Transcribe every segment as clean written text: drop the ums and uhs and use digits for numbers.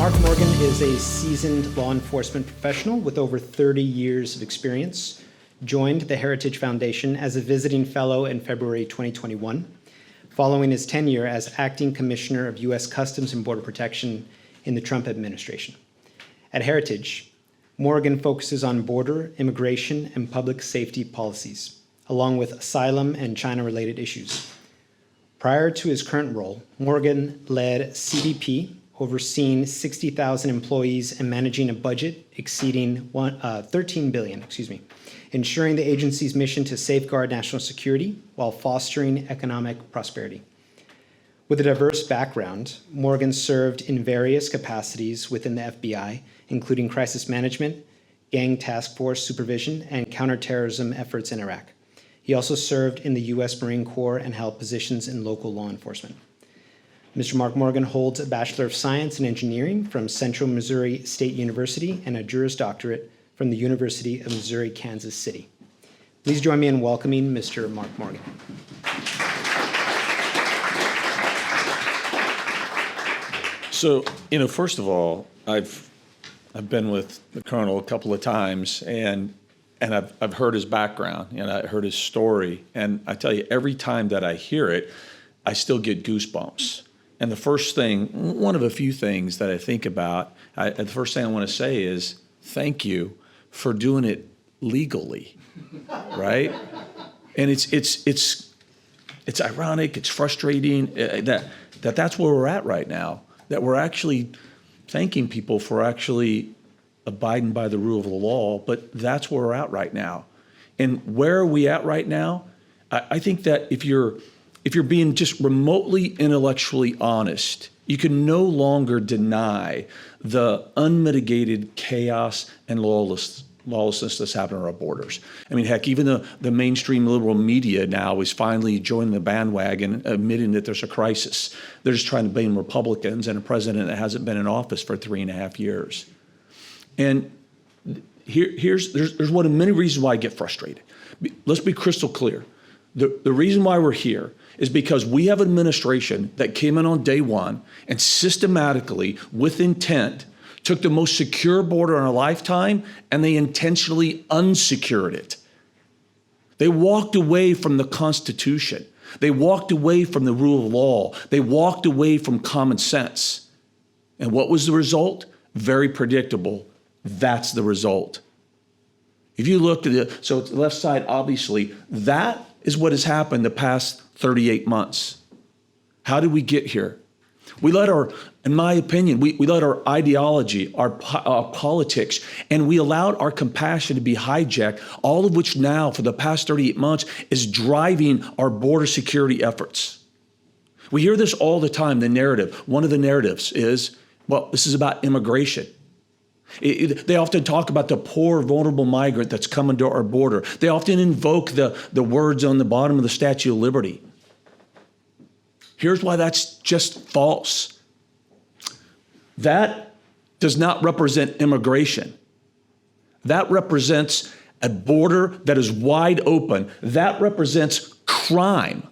Mark Morgan is a seasoned law enforcement professional with over 30 years of experience. Joined the Heritage Foundation as a visiting fellow in February 2021, following his tenure as Acting Commissioner of U.S. Customs and Border Protection in the Trump administration. At Heritage, Morgan focuses on border, immigration, and public safety policies, along with asylum and China-related issues. Prior to his current role, Morgan led CBP, overseeing 60,000 employees and managing a budget exceeding $13 billion, ensuring the agency's mission to safeguard national security while fostering economic prosperity. With a diverse background, Morgan served in various capacities within the FBI, including crisis management, gang task force supervision, and counterterrorism efforts in Iraq. He also served in the U.S. Marine Corps and held positions in local law enforcement. Mr. Mark Morgan holds a Bachelor of Science in Engineering from Central Missouri State University and a Juris Doctorate from the University of Missouri, Kansas City. Please join me in welcoming Mr. Mark Morgan. So, first of all, I've been with the Colonel a couple of times, and I've heard his background, and I heard his story, and I tell you, every time that I hear it, I still get goosebumps. And the first thing, one of a few things that I think about, the first thing I want to say is thank you for doing it legally, right? And it's ironic, it's frustrating that's where we're at right now, that we're actually thanking people for actually abiding by the rule of the law, but that's where we're at right now. And where are we at right now? I think that if you're being just remotely intellectually honest, you can no longer deny the unmitigated chaos and lawlessness that's happening on our borders. I mean, heck, even the mainstream liberal media now is finally joining the bandwagon, admitting that there's a crisis. They're just trying to blame Republicans and a president that hasn't been in office for 3.5 years. And there's one of many reasons why I get frustrated. Let's be crystal clear. The reason why we're here is because we have an administration that came in on day one and systematically, with intent, took the most secure border in our lifetime and they intentionally unsecured it. They walked away from the Constitution. They walked away from the rule of law. They walked away from common sense. And what was the result? Very predictable. That's the result. If you look at so the left side, obviously, that is what has happened the past 38 months. How did we get here? We let in my opinion, we let our ideology, our politics, and we allowed our compassion to be hijacked, all of which now for the past 38 months is driving our border security efforts. We hear this all the time, the narrative. One of the narratives is, well, this is about immigration. They often talk about the poor, vulnerable migrant that's coming to our border. They often invoke the words on the bottom of the Statue of Liberty. Here's why that's just false. That does not represent immigration. That represents a border that is wide open. That represents crime.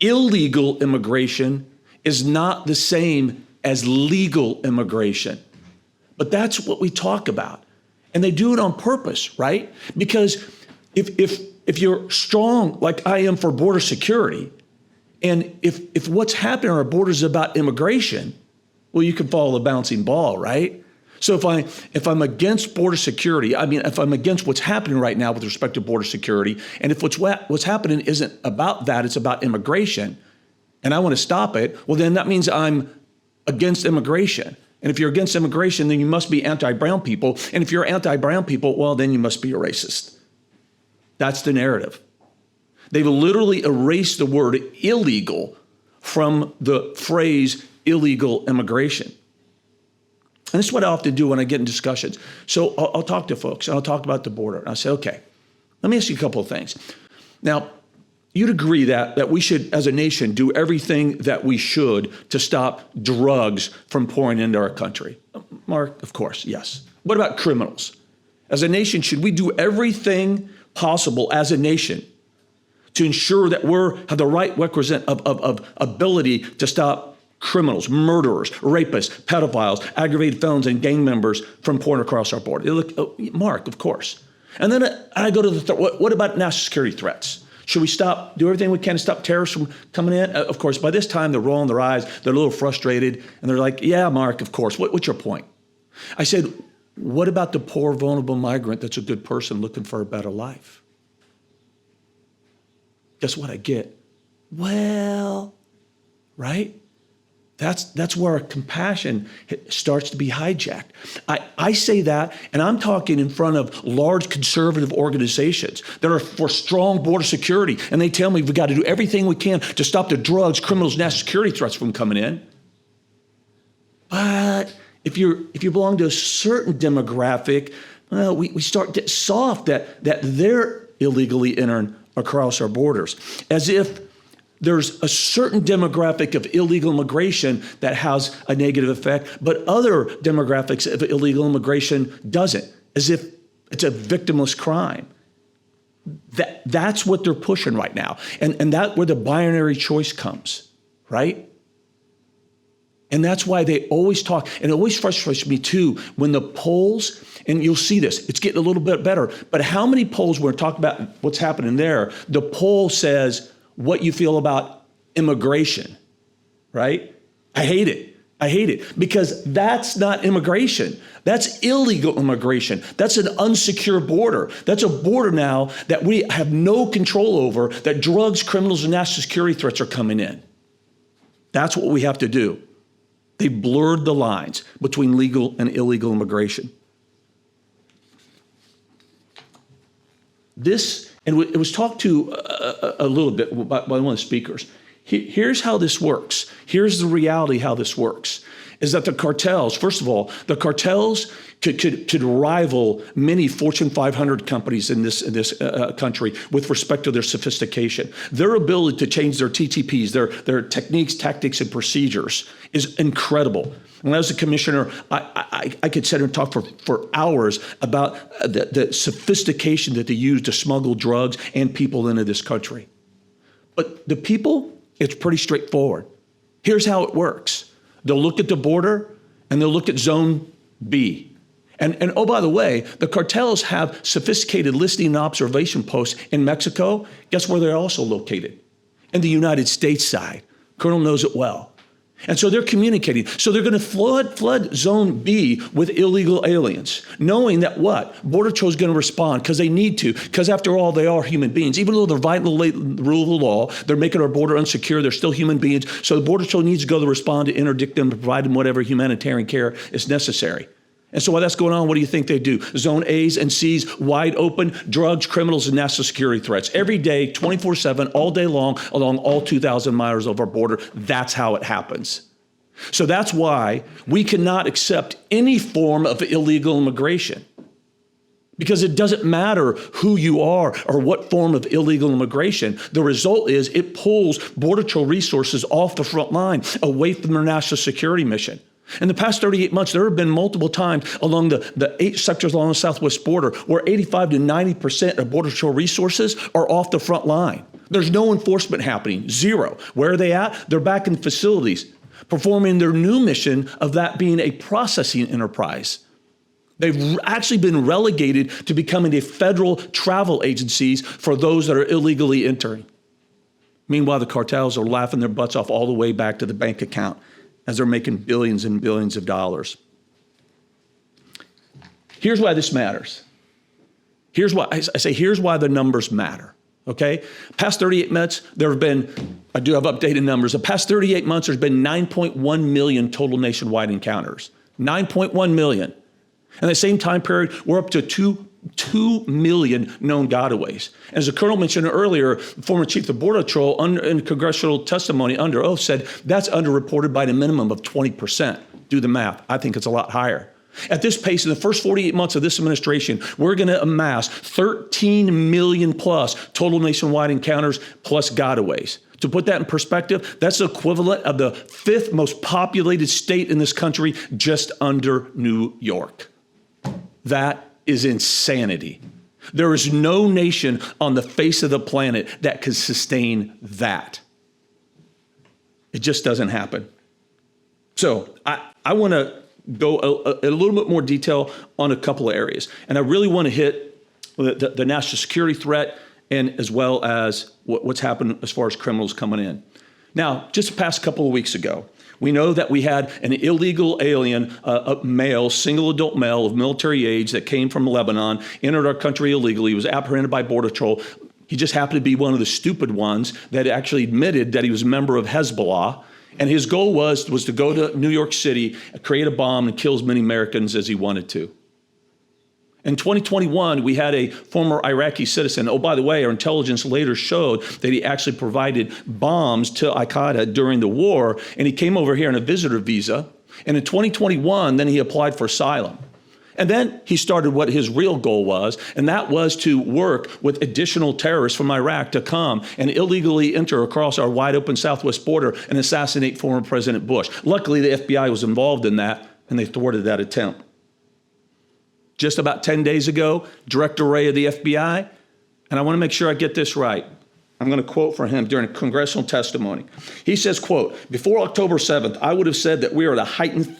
Illegal immigration is not the same as legal immigration. But that's what we talk about. And they do it on purpose, right? Because if you're strong, like I am for border security, and if what's happening on our borders is about immigration, well, you can follow the bouncing ball, right? So if I'm against border security, if I'm against what's happening right now with respect to border security, and if what's happening isn't about that, it's about immigration, and I want to stop it, well, then that means I'm against immigration. And if you're against immigration, then you must be anti-brown people. And if you're anti-brown people, well, then you must be a racist. That's the narrative. They've literally erased the word illegal from the phrase illegal immigration. And this is what I often do when I get in discussions. So I'll talk to folks and I'll talk about the border. And I'll say, okay, let me ask you a couple of things. Now, you'd agree that we should, as a nation, do everything that we should to stop drugs from pouring into our country. Mark, of course, yes. What about criminals? As a nation, should we do everything possible as a nation to ensure that we have the right requisite of ability to stop criminals, murderers, rapists, pedophiles, aggravated felons, and gang members from pouring across our border. Look, Mark, of course. And then I go to the third. What about national security threats? Should we do everything we can to stop terrorists from coming in? Of course, by this time, they're rolling their eyes. They're a little frustrated. And they're like, yeah, Mark, of course. What's your point? I said, what about the poor, vulnerable migrant that's a good person looking for a better life? Guess what I get? Well, right? That's where our compassion starts to be hijacked. I say that, and I'm talking in front of large conservative organizations that are for strong border security, and they tell me we've got to do everything we can to stop the drugs, criminals, national security threats from coming in. But if you belong to a certain demographic, well, we start to get soft that they're illegally entering across our borders, as if there's a certain demographic of illegal immigration that has a negative effect, but other demographics of illegal immigration doesn't, as if it's a victimless crime. That's what they're pushing right now. And that's where the binary choice comes, right? And that's why they always talk, and it always frustrates me too, when the polls, and you'll see this, it's getting a little bit better, but how many polls, when we're talking about what's happening there, the poll says what you feel about immigration, right? I hate it because that's not immigration. That's illegal immigration. That's an unsecure border. That's a border now that we have no control over, that drugs, criminals, and national security threats are coming in. That's what we have to do. They blurred the lines between legal and illegal immigration. And it was talked to a little bit by one of the speakers. Here's how this works. Here's the reality how this works, is that the cartels, first of all, the cartels could rival many Fortune 500 companies in this country with respect to their sophistication. Their ability to change their TTPs, their techniques, tactics, and procedures is incredible. When I was a commissioner, I could sit and talk for hours about the sophistication that they use to smuggle drugs and people into this country. But the people, it's pretty straightforward. Here's how it works. They'll look at the border and they'll look at Zone B. And oh, by the way, the cartels have sophisticated listening and observation posts in Mexico. Guess where they're also located? In the United States side. Colonel knows it well. And so they're communicating. So they're going to flood Zone B with illegal aliens, knowing that what? Border Patrol is going to respond because they need to, because after all, they are human beings. Even though they're violating the rule of the law, they're making our border unsecure, they're still human beings. So the Border Patrol needs to go to respond to interdict them, to provide them whatever humanitarian care is necessary. And so while that's going on, what do you think they do? Zone A's and C's wide open, drugs, criminals, and national security threats. Every day, 24/7, all day long, along all 2,000 miles of our border. That's how it happens. So that's why we cannot accept any form of illegal immigration. Because it doesn't matter who you are or what form of illegal immigration. The result is it pulls Border Patrol resources off the front line, away from their national security mission. In the past 38 months, there have been multiple times along the 8 sectors along the southwest border where 85 to 90% of Border Patrol resources are off the front line. There's no enforcement happening, zero. Where are they at? They're back in facilities, performing their new mission of that being a processing enterprise. They've actually been relegated to becoming a federal travel agencies for those that are illegally entering. Meanwhile, the cartels are laughing their butts off all the way back to the bank account as they're making billions and billions of dollars. Here's why this matters. Here's why the numbers matter, okay? Past 38 months, there have been, I do have updated numbers. The past 38 months, there's been 9.1 million total nationwide encounters. 9.1 million. In the same time period, we're up to 2 million known gotaways. As the Colonel mentioned earlier, the former Chief of Border Patrol in congressional testimony under oath said that's underreported by a minimum of 20%. Do the math. I think it's a lot higher. At this pace, in the first 48 months of this administration, we're going to amass 13 million plus total nationwide encounters plus gotaways. To put that in perspective, that's the equivalent of the 5th most populated state in this country, just under New York. That is insanity. There is no nation on the face of the planet that can sustain that. It just doesn't happen. So I want to go a little bit more detail on a couple of areas. And I really want to hit the national security threat and as well as what's happened as far as criminals coming in. Now, just the past couple of weeks ago, we know that we had an illegal alien, a male, single adult male of military age that came from Lebanon, entered our country illegally, was apprehended by Border Patrol. He just happened to be one of the stupid ones that actually admitted that he was a member of Hezbollah. And his goal was to go to New York City, create a bomb, and kill as many Americans as he wanted to. In 2021, we had a former Iraqi citizen. Oh, by the way, our intelligence later showed that he actually provided bombs to al-Qaeda during the war, and he came over here on a visitor visa. And in 2021, then he applied for asylum. And then he started what his real goal was, and that was to work with additional terrorists from Iraq to come and illegally enter across our wide open southwest border and assassinate former President Bush. Luckily, the FBI was involved in that, and they thwarted that attempt. Just about 10 days ago, Director Wray of the FBI, and I want to make sure I get this right. I'm going to quote from him during a congressional testimony. He says, quote, "Before October 7th, I would have said that we are at a heightened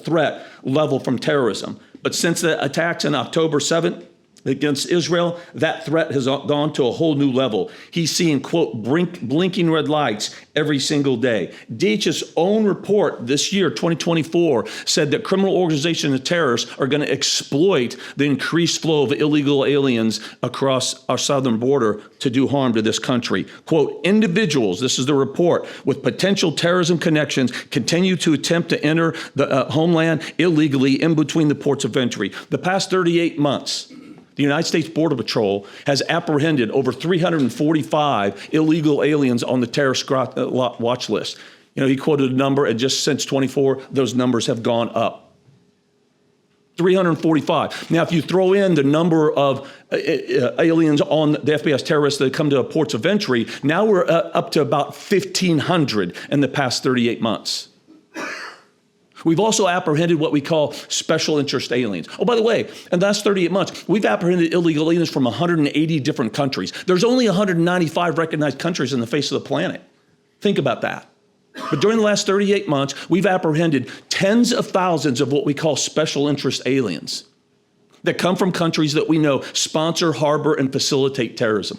threat level from terrorism. But since the attacks on October 7th against Israel, that threat has gone to a whole new level. He's seeing, quote, blinking red lights every single day." DH's own report this year, 2024, said that criminal organizations and terrorists are going to exploit the increased flow of illegal aliens across our southern border to do harm to this country. Quote, "Individuals," this is the report, "with potential terrorism connections continue to attempt to enter the homeland illegally in between the ports of entry." The past 38 months, the United States Border Patrol has apprehended over 345 illegal aliens on the terrorist watch list. You know, he quoted a number, and just since 24, those numbers have gone up. 345. Now, if you throw in the number of aliens on the FBI's terrorists that come to ports of entry, now we're up to about 1,500 in the past 38 months. We've also apprehended what we call special interest aliens. Oh, by the way, in the last 38 months, we've apprehended illegal aliens from 180 different countries. There's only 195 recognized countries on the face of the planet. Think about that. But during the last 38 months, we've apprehended tens of thousands of what we call special interest aliens that come from countries that we know sponsor, harbor, and facilitate terrorism.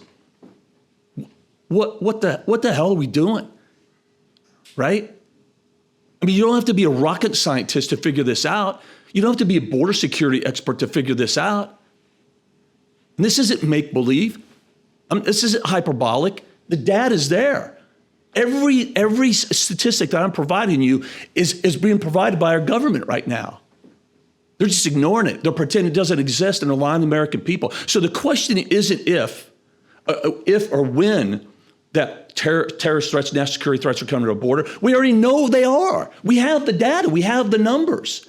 What the hell are we doing? Right? I mean, you don't have to be a rocket scientist to figure this out. You don't have to be a border security expert to figure this out. And this isn't make-believe. This isn't hyperbolic. The data is there. Every statistic that I'm providing you is being provided by our government right now. They're just ignoring it. They're pretending it doesn't exist and lying to the American people. So the question isn't if or when that terrorist threats, national security threats are coming to our border. We already know they are. We have the data. We have the numbers.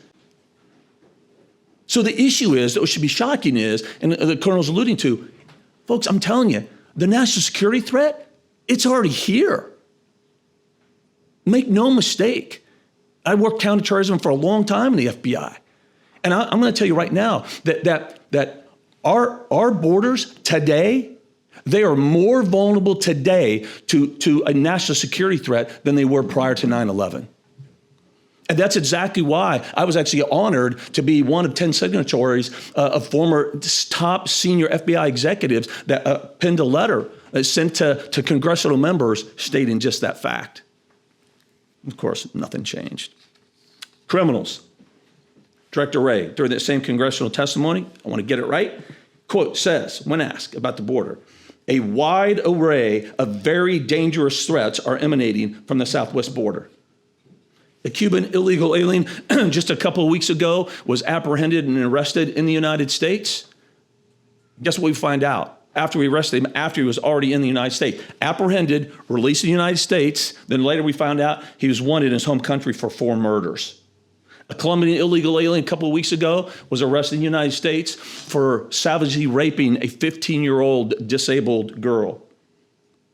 So the issue is, that what should be shocking is, and the Colonel's alluding to, folks, I'm telling you, the national security threat, it's already here. Make no mistake. I worked counterterrorism for a long time in the FBI. And I'm going to tell you right now that our borders today, they are more vulnerable today to a national security threat than they were prior to 9/11. And that's exactly why I was actually honored to be one of 10 signatories of former top senior FBI executives that penned a letter sent to congressional members stating just that fact. Of course, nothing changed. Criminals. Director Wray, during that same congressional testimony, I want to get it right, quote, says, when asked about the border, "A wide array of very dangerous threats are emanating from the southwest border." A Cuban illegal alien just a couple of weeks ago was apprehended and arrested in the United States. Guess what we find out? After we arrested him, after he was already in the United States. Apprehended, released in the United States, then later we found out he was wanted in his home country for 4 murders. A Colombian illegal alien a couple of weeks ago was arrested in the United States for savagely raping a 15-year-old disabled girl.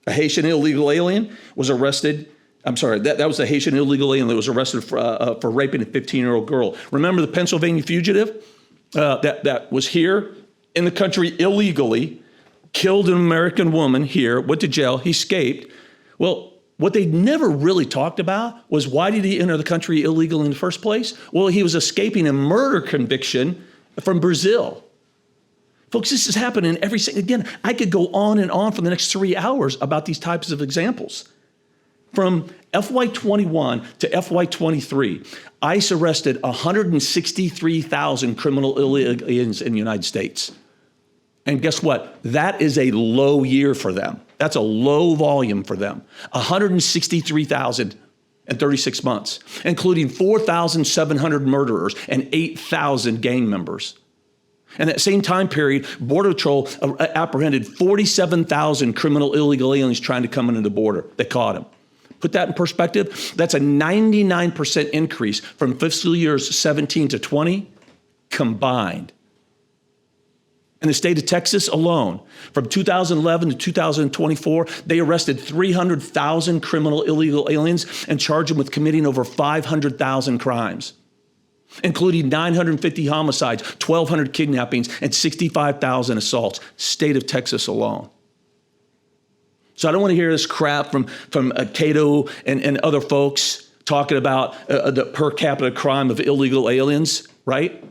A Haitian illegal alien was arrested. I'm sorry, that was a Haitian illegal alien that was arrested for raping a 15-year-old girl. Remember the Pennsylvania fugitive that was here in the country illegally, killed an American woman here, went to jail, he escaped. Well, What they never really talked about was, why did he enter the country illegally in the first place? Well, he was escaping a murder conviction from Brazil. Folks, this is happening every single, again, I could go on and on for the next 3 hours about these types of examples. From FY21 to FY23, ICE arrested 163,000 criminal aliens in the United States. And guess what? That is a low year for them. That's a low volume for them. 163,000 in 36 months, including 4,700 murderers and 8,000 gang members. In that same time period, Border Patrol apprehended 47,000 criminal illegal aliens trying to come into the border. They caught them. Put that in perspective, that's a 99% increase from fiscal years 17 to 20 combined. In the state of Texas alone, from 2011 to 2024, they arrested 300,000 criminal illegal aliens and charged them with committing over 500,000 crimes, including 950 homicides, 1,200 kidnappings, and 65,000 assaults. State of Texas alone. So I don't want to hear this crap from Cato and other folks talking about the per capita crime of illegal aliens, right?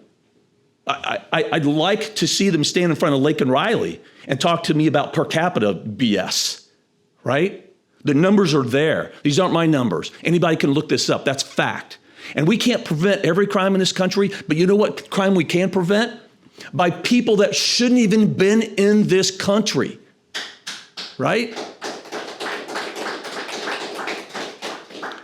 I'd like to see them stand in front of Lake and Riley and talk to me about per capita BS, right? The numbers are there. These aren't my numbers. Anybody can look this up. That's fact. And we can't prevent every crime in this country, but you know what crime we can prevent? By people that shouldn't even been in this country, right?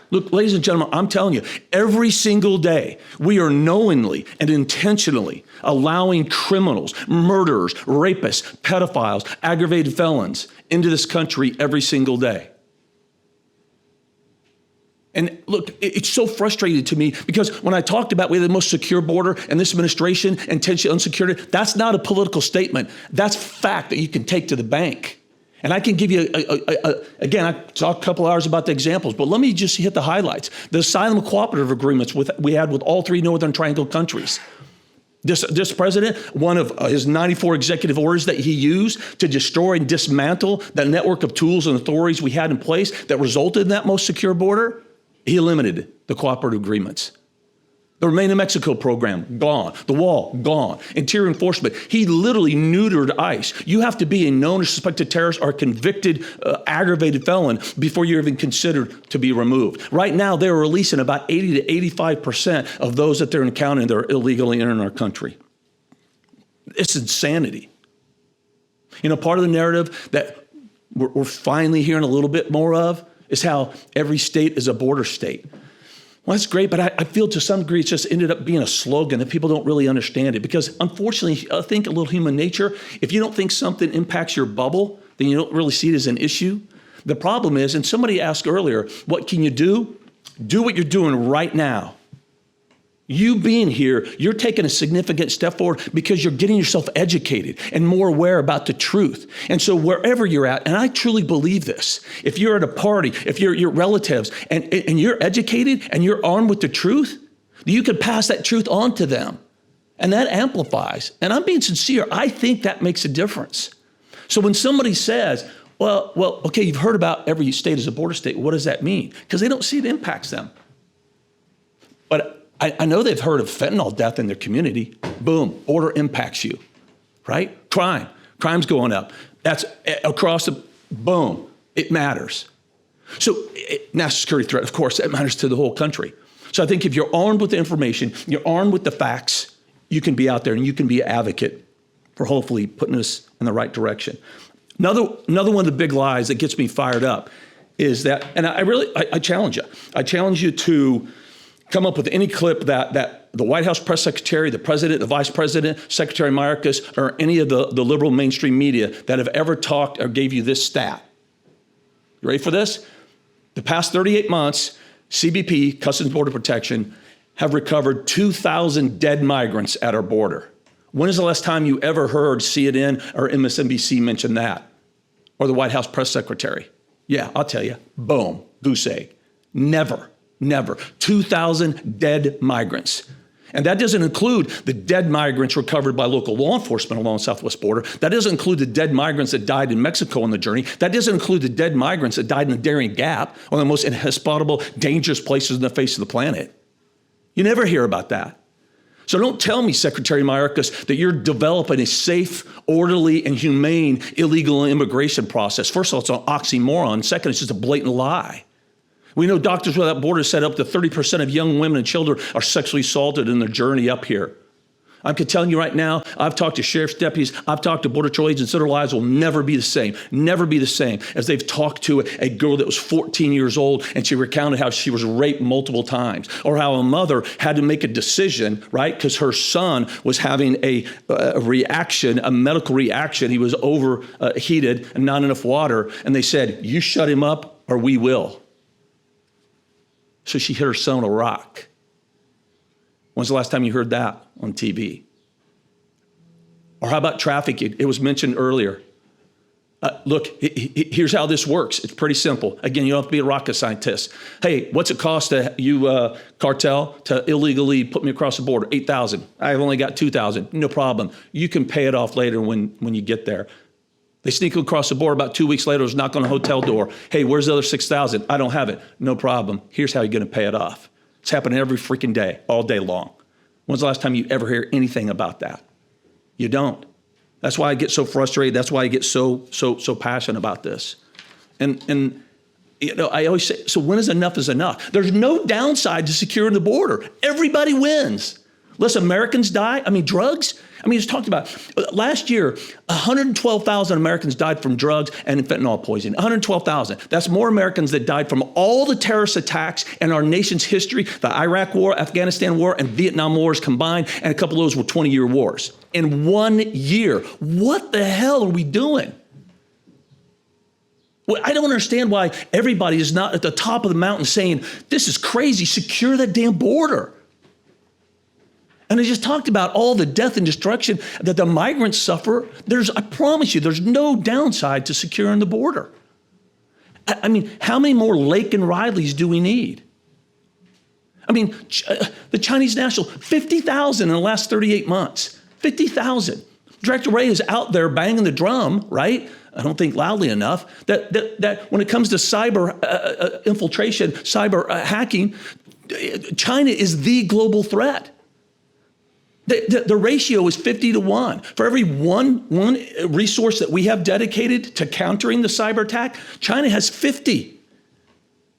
Look, ladies and gentlemen, I'm telling you, every single day, we are knowingly and intentionally allowing criminals, murderers, rapists, pedophiles, aggravated felons into this country every single day. And look, it's so frustrating to me because when I talked about we have the most secure border and this administration intentionally unsecurity, that's not a political statement. That's fact that you can take to the bank. And I can give you, again, I talked a couple hours about the examples, but let me just hit the highlights. The asylum cooperative agreements we had with all 3 Northern Triangle countries. This president, one of his 94 executive orders that he used to destroy and dismantle the network of tools and authorities we had in place that resulted in that most secure border, he eliminated the cooperative agreements. The Remain in Mexico program, gone. The wall, gone. Interior enforcement, he literally neutered ICE. You have to be a known or suspected terrorist or convicted aggravated felon before you're even considered to be removed. Right now, they're releasing about 80 to 85% of those that they're encountering that are illegally entering our country. It's insanity. You know, part of the narrative that we're finally hearing a little bit more of is how every state is a border state. Well, that's great, but I feel to some degree it's just ended up being a slogan that people don't really understand it. Because unfortunately, I think a little human nature, if you don't think something impacts your bubble, then you don't really see it as an issue. The problem is, and somebody asked earlier, what can you do? Do what you're doing right now. You being here, you're taking a significant step forward because you're getting yourself educated and more aware about the truth. And so wherever you're at, and I truly believe this, if you're at a party, if you're your relatives, and you're educated and you're armed with the truth, you can pass that truth on to them. And that amplifies. And I'm being sincere. I think that makes a difference. So when somebody says, well, okay, you've heard about every state as a border state. What does that mean? Because they don't see it impacts them. But I know they've heard of fentanyl death in their community. Boom, border impacts you, right? Crime's going up. That's across the, boom, it matters. So national security threat, of course, that matters to the whole country. So I think if you're armed with the information, you're armed with the facts, you can be out there and you can be an advocate for hopefully putting us in the right direction. Another one of the big lies that gets me fired up is that, and I challenge you. I challenge you to come up with any clip that the White House press secretary, the president, the vice president, Secretary Mayorkas, or any of the liberal mainstream media that have ever talked or gave you this stat. You ready for this? The past 38 months, CBP, Customs Border Protection, have recovered 2,000 dead migrants at our border. When is the last time you ever heard CNN or MSNBC mention that? Or the White House press secretary? Yeah, I'll tell you, boom, goose egg. Never. 2,000 dead migrants. And that doesn't include the dead migrants recovered by local law enforcement along the southwest border. That doesn't include the dead migrants that died in Mexico on the journey. That doesn't include the dead migrants that died in the Darien Gap, one of the most inhospitable, dangerous places on the face of the planet. You never hear about that. So don't tell me, Secretary Mayorkas, that you're developing a safe, orderly, and humane illegal immigration process. First of all, it's an oxymoron. Second, it's just a blatant lie. We know Doctors Without Borders said up to 30% of young women and children are sexually assaulted in their journey up here. I'm telling you right now, I've talked to sheriff's deputies, I've talked to Border Patrol agents, their lives will never be the same as they've talked to a girl that was 14 years old and she recounted how she was raped multiple times, or how a mother had to make a decision, right, because her son was having a reaction, a medical reaction. He was overheated and not enough water, and they said, you shut him up or we will. So she hit her son with a rock. When's the last time you heard that on TV? Or how about trafficking? It was mentioned earlier. Look, here's how this works. It's pretty simple. Again, you don't have to be a rocket scientist. Hey, what's it cost to you, cartel, to illegally put me across the border? $8,000. I've only got $2,000. No problem. You can pay it off later when you get there. They sneak across the border. About 2 weeks later, there's a knock on a hotel door. Hey, where's the other $6,000? I don't have it. No problem. Here's how you're going to pay it off. It's happening every freaking day, all day long. When's the last time you ever hear anything about that? You don't. That's why I get so frustrated. That's why I get so passionate about this. And you know, I always say, so when is enough? There's no downside to securing the border. Everybody wins. Less Americans die. I mean, drugs. I mean, it's talked about. Last year, 112,000 Americans died from drugs and fentanyl poisoning. 112,000. That's more Americans that died from all the terrorist attacks in our nation's history, the Iraq War, Afghanistan War, and Vietnam Wars combined, and a couple of those were 20-year wars. In 1 year. What the hell are we doing? Well, I don't understand why everybody is not at the top of the mountain saying, this is crazy, secure that damn border. And I just talked about all the death and destruction that the migrants suffer. I promise you, there's no downside to securing the border. I mean, how many more Lake and Rileys do we need? I mean, the Chinese national, 50,000 in the last 38 months, 50,000. Director Wray is out there banging the drum, right? I don't think loudly enough, that when it comes to cyber infiltration, cyber hacking, China is the global threat. The ratio is 50-1. For every one resource that we have dedicated to countering the cyber attack, China has 50.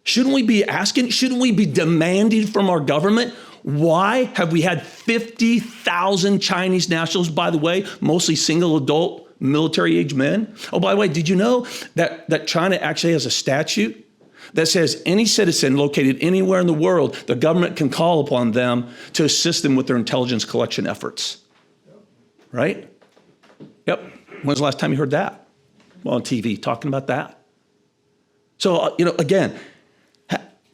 Shouldn't we be asking, shouldn't we be demanding from our government, why have we had 50,000 Chinese nationals, by the way, mostly single adult military-age men? Oh, by the way, did you know that China actually has a statute that says any citizen located anywhere in the world, the government can call upon them to assist them with their intelligence collection efforts? Right? Yep. When's the last time you heard that? Well, on TV, talking about that. So, again,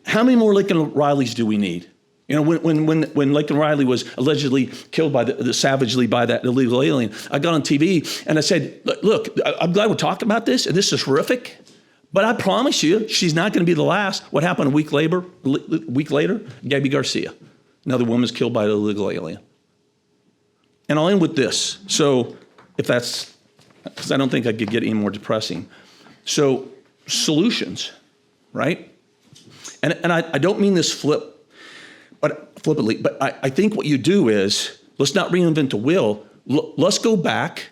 how many more Lincoln Rileys do we need? You know, when Lincoln Riley was allegedly killed savagely by that illegal alien, I got on TV and I said, look, I'm glad we're talking about this, and this is horrific. But I promise you, she's not going to be the last. What happened a week later? Gabby Garcia, another woman's killed by an illegal alien. And I'll end with this. So because I don't think I could get any more depressing. So solutions, right? And I don't mean this flippantly, but I think what you do is, let's not reinvent the wheel. Let's go back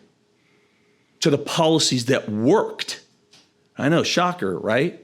to the policies that worked. I know, shocker, right?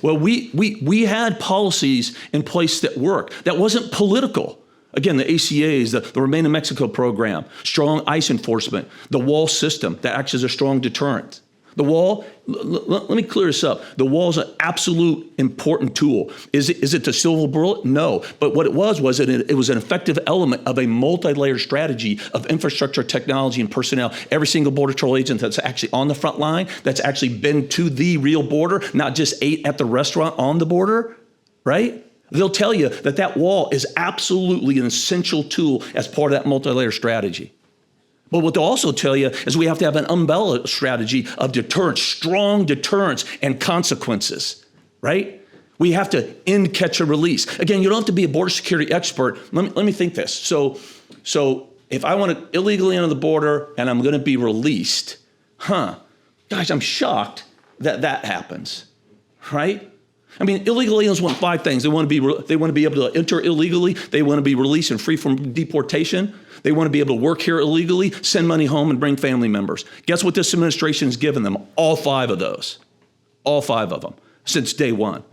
Well, we had policies in place that worked. That wasn't political. Again, the ACAs, the Remain in Mexico program, strong ICE enforcement, the wall system that acts as a strong deterrent. The wall, let me clear this up. The wall is an absolute important tool. Is it the silver bullet? No. But what it was it was an effective element of a multi-layered strategy of infrastructure, technology, and personnel. Every single Border Patrol agent that's actually on the front line, that's actually been to the real border, not just ate at the restaurant on the border, right? They'll tell you that wall is absolutely an essential tool as part of that multi-layered strategy. But what they'll also tell you is we have to have an umbrella strategy of deterrence, strong deterrence and consequences, right? We have to end, catch, and release. Again, you don't have to be a border security expert. Let me think this. So if I want to illegally enter the border and I'm going to be released, guys, I'm shocked that happens, right? I mean, illegal aliens want 5 things. They want to be able to enter illegally. They want to be released and free from deportation. They want to be able to work here illegally, send money home, and bring family members. Guess what this administration has given them? All 5 of those. All 5 of them since day one.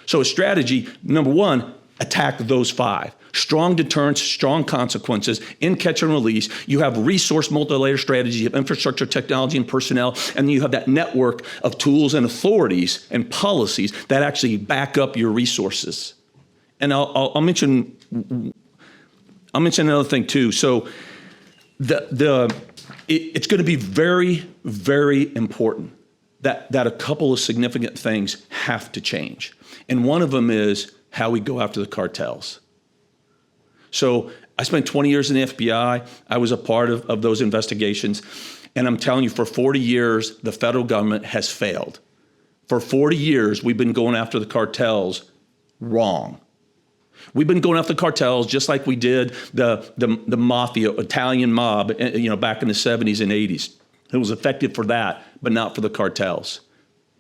So a strategy, number 1, attack those 5. Strong deterrence, strong consequences, in catch and release. You have resource multi-layer strategy, you have infrastructure, technology, and personnel, and then you have that network of tools and authorities and policies that actually back up your resources. And I'll mention another thing too. So it's going to be very, very important that a couple of significant things have to change. And one of them is how we go after the cartels. So I spent 20 years in the FBI. I was a part of those investigations. And I'm telling you, for 40 years, the federal government has failed. For 40 years, we've been going after the cartels wrong. We've been going after the cartels just like we did the mafia, Italian mob, back in the 70s and 80s. It was effective for that, but not for the cartels.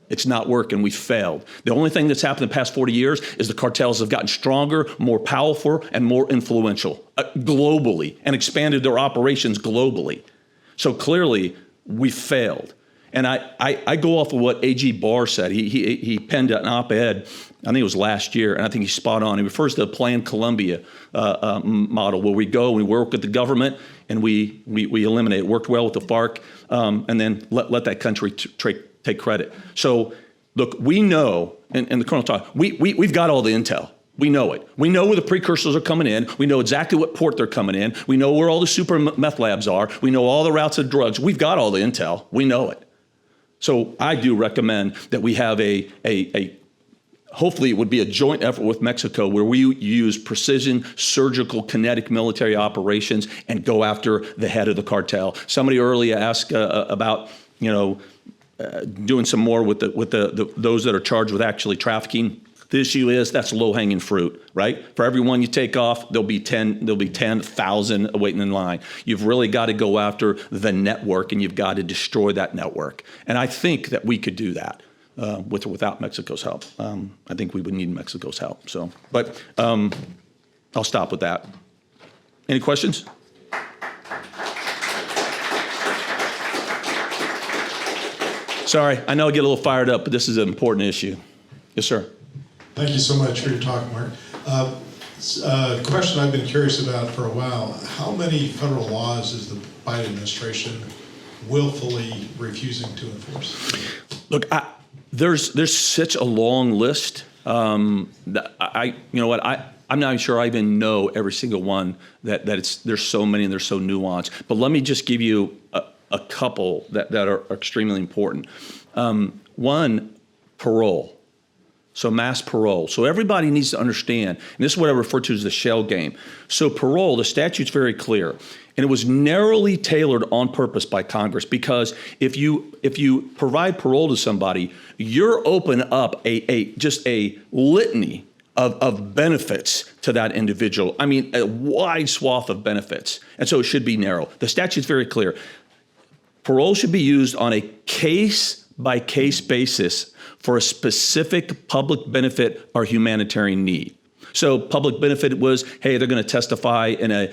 It's not working. We failed. The only thing that's happened in the past 40 years is the cartels have gotten stronger, more powerful, and more influential globally, and expanded their operations globally. So clearly, we failed. And I go off of what A.G. Barr said. He penned an op-ed, I think it was last year, and I think he's spot on. He refers to the Planned Colombia model, where we go, we work with the government, and we eliminate. It worked well with the FARC, and then let that country take credit. So look, we know, and the Colonel talked, we've got all the intel. We know it. We know where the precursors are coming in. We know exactly what port they're coming in. We know where all the super meth labs are. We know all the routes of drugs. We've got all the intel. We know it. So I do recommend that we have hopefully it would be a joint effort with Mexico, where we use precision, surgical, kinetic military operations and go after the head of the cartel. Somebody earlier asked about, doing some more with those that are charged with actually trafficking. The issue is that's low-hanging fruit, right? For every one you take off, there'll be 10,000 waiting in line. You've really got to go after the network, and you've got to destroy that network. And I think that we could do that with or without Mexico's help. I think we would need Mexico's help. So, but I'll stop with that. Any questions? Sorry, I know I get a little fired up, but this is an important issue. Yes, sir. Thank you so much for your talk, Mark. A question I've been curious about for a while: how many federal laws is the Biden administration willfully refusing to enforce? Look, there's such a long list. That I'm not even sure I even know every single one. There's so many and they're so nuanced. But let me just give you a couple that are extremely important. One, parole. So mass parole. So everybody needs to understand, and this is what I refer to as the shell game. So parole, the statute's very clear, and it was narrowly tailored on purpose by Congress, because if you provide parole to somebody, you're open up just a litany of benefits to that individual. I mean, a wide swath of benefits, and so it should be narrow. The statute's very clear. Parole should be used on a case-by-case basis for a specific public benefit or humanitarian need. So public benefit was, hey, they're going to testify in a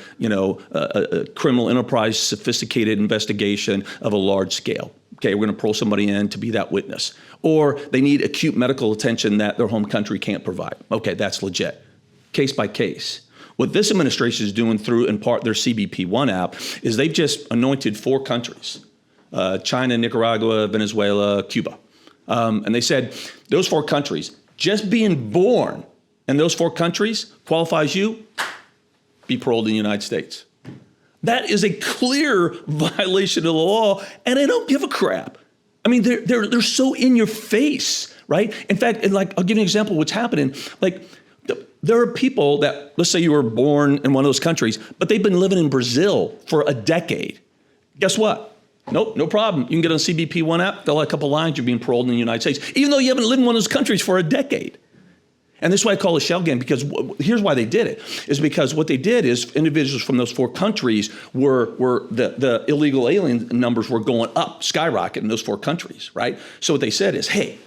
criminal enterprise, sophisticated investigation of a large scale. Okay, we're going to parole somebody in to be that witness. Or they need acute medical attention that their home country can't provide. Okay, that's legit. Case by case. What this administration is doing through, in part, their CBP-1 app is they've just anointed 4 countries, China, Nicaragua, Venezuela, Cuba. And they said, those 4 countries, just being born in those 4 countries qualifies you, be paroled in the United States. That is a clear violation of the law, and they don't give a crap. I mean, they're so in your face, right? In fact, I'll give you an example of what's happening. There are people that, let's say you were born in one of those countries, but they've been living in Brazil for a decade. Guess what? Nope, no problem. You can get on the CBP-1 app, fill out a couple lines, you're being paroled in the United States, even though you haven't lived in one of those countries for a decade. And this is why I call it a shell game, because here's why they did it, is because what they did is individuals from those 4 countries were the illegal alien numbers were going up, skyrocketing in those 4 countries, right? So what they said is, hey,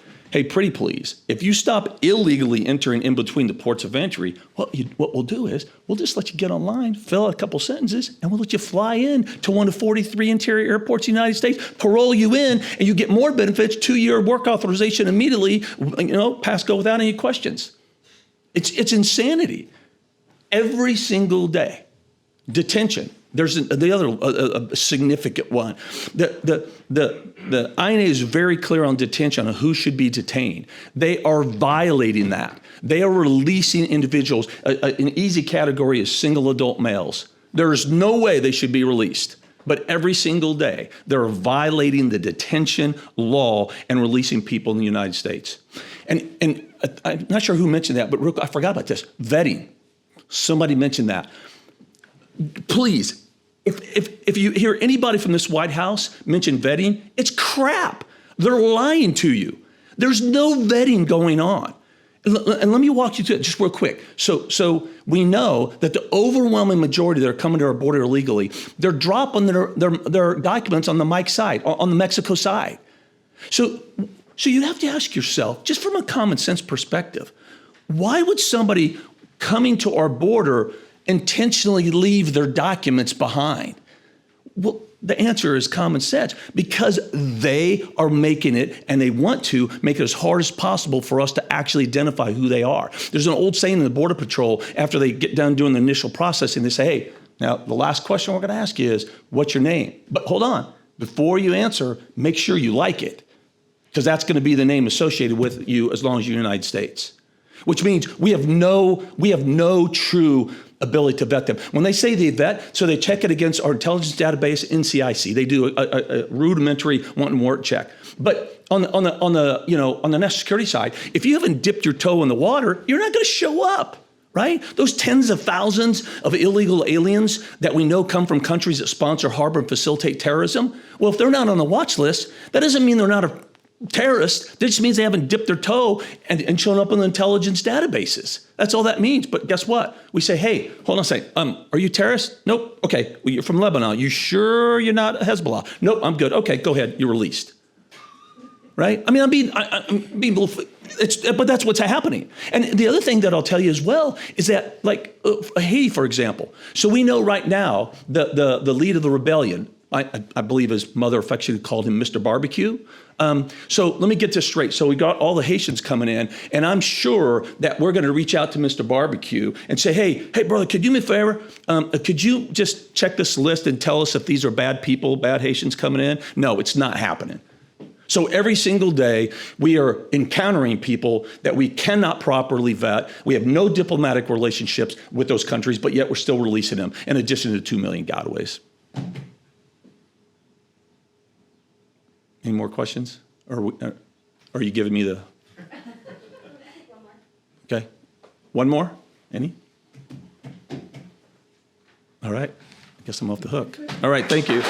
pretty please, if you stop illegally entering in between the ports of entry, what we'll do is we'll just let you get online, fill out a couple sentences, and we'll let you fly in to one of 43 interior airports in the United States, parole you in, and you get more benefits, 2-year work authorization immediately, pass go without any questions. It's insanity. Every single day, detention. There's the other significant one. The INA is very clear on detention, on who should be detained. They are violating that. They are releasing individuals. An easy category is single adult males. There is no way they should be released. But every single day, they're violating the detention law and releasing people in the United States. And I'm not sure who mentioned that, but I forgot about this. Vetting. Somebody mentioned that. Please, if you hear anybody from this White House mention vetting, it's crap. They're lying to you. There's no vetting going on. And let me walk you through it just real quick. So we know that the overwhelming majority that are coming to our border illegally, they're dropping their documents on the Mike side, on the Mexico side. So you have to ask yourself, just from a common sense perspective, why would somebody coming to our border intentionally leave their documents behind? Well, the answer is common sense, because they are making it, and they want to make it as hard as possible for us to actually identify who they are. There's an old saying in the Border Patrol, after they get done doing the initial processing, they say, hey, now the last question we're going to ask you is, what's your name? But hold on, before you answer, make sure you like it, because that's going to be the name associated with you as long as you're in the United States. Which means we have no true ability to vet them. When they say they vet, so they check it against our intelligence database, NCIC. They do a rudimentary want and warrant check. But on the national security side, if you haven't dipped your toe in the water, you're not going to show up, right? Those tens of thousands of illegal aliens that we know come from countries that sponsor, harbor, and facilitate terrorism. Well, if they're not on the watch list, that doesn't mean they're not a terrorist. That just means they haven't dipped their toe and shown up in the intelligence databases. That's all that means. But guess what? We say, hey, hold on a second. Are you terrorist? Nope. Okay. Well, you're from Lebanon. You sure you're not Hezbollah? Nope. I'm good. Okay, go ahead. You're released. Right? I mean, I'm being but that's what's happening. And the other thing that I'll tell you as well is that, like Haiti, for example. So we know right now the lead of the rebellion, I believe his mother affectionately called him Mr. Barbecue. So let me get this straight. So we got all the Haitians coming in, and I'm sure that we're going to reach out to Mr. Barbecue and say, hey, brother, could you do me a favor? Could you just check this list and tell us if these are bad people, bad Haitians coming in? No, it's not happening. So every single day, we are encountering people that we cannot properly vet. We have no diplomatic relationships with those countries, but yet we're still releasing them, in addition to 2 million gotaways. Any more questions? Or are you giving me the? One more. Okay. One more? Any? All right. I guess I'm off the hook. All right. Thank you.